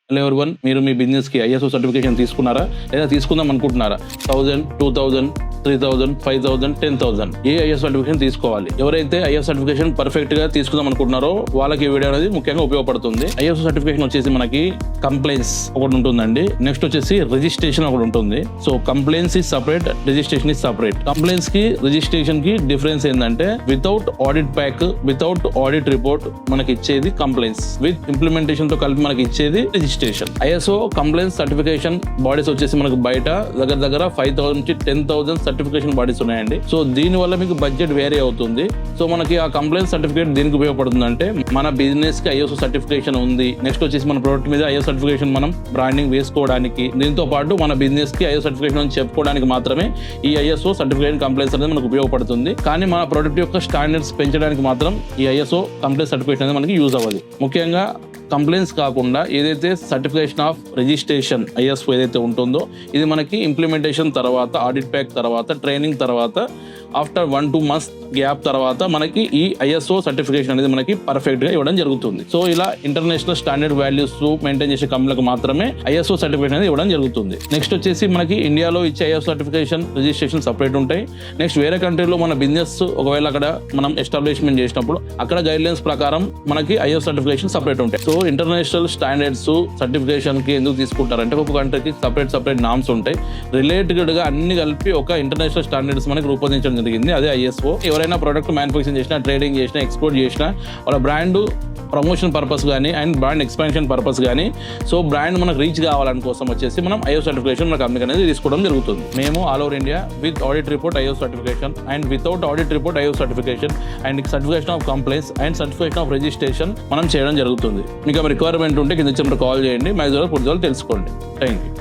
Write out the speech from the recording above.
Hello everyone, మీరు మీ బిజినెస్కి ISO certification తీసుకున్నారా లేదా తీసుకుందాం అనుకుంటున్నారా? 1000, 2000, 3000, 5000, 10,000 ఏ ఐఎస్ సర్టిఫికేషన్ తీసుకోవాలి? ఎవరైతే ఐఎస్ సర్టిఫికేషన్ పర్ఫెక్ట్ గా తీసుకుందాం అనుకుంటున్నారో వాళ్ళకి ఈ వీడియో అనేది ముఖ్యంగా ఉపయోగపడుతుంది. ఐఎస్ సర్టిఫికేషన్ వచ్చేసి మనకి కంప్లైన్స్ ఒకటి ఉంటుందండి, నెక్స్ట్ వచ్చేసి రిజిస్ట్రేషన్ ఒకటి ఉంటుంది. So compliance is separate, registration is separate. Compliance కి రిజిస్ట్రేషన్ కి డిఫరెన్స్ ఏంటంటే without audit pack, without audit report మనకి ఇచ్చేది కంప్లైన్స్, విత్ ఇంప్లిమెంటేషన్ తో కలిపి మనకి ఇచ్చేది registration. ISO compliance certification bodies వచ్చేసి మనకు బయట దగ్గర 5,000 నుంచి 10,000 సర్టిఫికేషన్ బాడీస్ ఉన్నాయండి. సో దీని వల్ల మీకు బడ్జెట్ వేరే అవుతుంది. సో మనకి ఆ కంప్లైంట్ సర్టిఫికేట్ దీనికి ఉపయోగపడుతుంది అంటే మన బిజినెస్ కి ఐఎస్ఓ సర్టిఫికేషన్ ఉంది, నెక్స్ట్ వచ్చేసి మన ప్రొడక్ట్ మీద ఐఎస్ సర్టిఫికేషన్ మనం బ్రాండింగ్ వేసుకోవడానికి, దీంతో పాటు మన బిజినెస్ కి ఐఎస్ సర్టిఫికేషన్ అని చెప్పుకోవడానికి మాత్రమే ఈ ఐఎస్ఓ సర్టిఫికేషన్ కంప్లైంట్స్ అనేది మనకు ఉపయోగపడుతుంది. కానీ మన ప్రొడక్ట్ యొక్క స్టాండర్డ్స్ పెంచడానికి మాత్రం ఈ ఐఎస్ఓ కంప్లైంట్ సర్టిఫికేషన్ అనేది మనకి యూజ్ అవ్వదు. ముఖ్యంగా కంప్లైంట్స్ కాకుండా ఏదైతే సర్టిఫికేషన్ ఆఫ్ రిజిస్ట్రేషన్ ఐఎస్ఓ ఏదైతే ఉంటుందో ఇది మనకి ఇంప్లిమెంటేషన్ తర్వాత, ఆడిట్ ప్యాక్ తర్వాత, ట్రైనింగ్ తర్వాత, ఆఫ్టర్ 1-2 months గ్యాప్ తర్వాత మనకి ఈ ఐఎస్ఓ సర్టిఫికేషన్ అనేది మనకి పర్ఫెక్ట్ గా ఇవ్వడం జరుగుతుంది. సో ఇలా ఇంటర్నేషనల్ స్టాండర్డ్ వాల్యూస్ మెయింటైన్ చేసే కంపెనీలకు మాత్రమే ఐఎస్ఓ సర్టిఫికేషన్ అనేది ఇవ్వడం జరుగుతుంది. నెక్స్ట్ వచ్చేసి మనకి ఇండియాలో ఇచ్చే ఐఎస్ఓ సర్టిఫికేషన్, రిజిస్ట్రేషన్ సపరేట్ ఉంటాయి. నెక్స్ట్ వేరే కంట్రీలో మన బిజినెస్ ఒకవేళ అక్కడ మనం ఎస్టాబ్లిష్మెంట్ చేసినప్పుడు అక్కడ గైడ్ లైన్స్ ప్రకారం మనకి ఐఎస్ఓ సర్టిఫికేషన్ సపరేట్ ఉంటాయి. సో ఇంటర్నేషనల్ స్టాండర్డ్స్ సర్టిఫికేషన్ కి ఎందుకు తీసుకుంటారంటే ఒక కంట్రీకి సపరేట్ నామ్స్ ఉంటాయి. రిలేటెడ్ గా అన్ని కలిపి ఒక ఇంటర్నేషనల్ స్టాండర్డ్స్ మనకి రూపొందించడం జరిగింది, అదే ఐఎస్ఓ. ఎవరైనా ప్రోడక్ట్ మ్యానుఫ్యాక్చరింగ్ చేసినా, ట్రేడింగ్ చేసినా, ఎక్స్పోర్ట్ చేసినా, వాళ్ళ బ్రాండ్ ప్రమోషన్ పర్పస్ కానీ అండ్ బ్రాండ్ ఎక్స్పాన్షన్ పర్పస్ కానీ, సో బ్రాండ్ మనకు రీచ్ కావాలని కోసం వచ్చేసి మనం ఐఎస్ఓ సర్టిఫికేషన్ మన కంపెనీ అనేది తీసుకోవడం జరుగుతుంది. మేము all over India with audit report ISO certification and without audit report ISO certification and certification of complaints and certification of registration మనం చేయడం జరుగుతుంది. మీకు రిక్వైర్మెంట్ ఉంటే కింద కాల్ చేయండి, మ్యాక్సిమం పూర్తిగా తెలుసుకోండి. Thank you.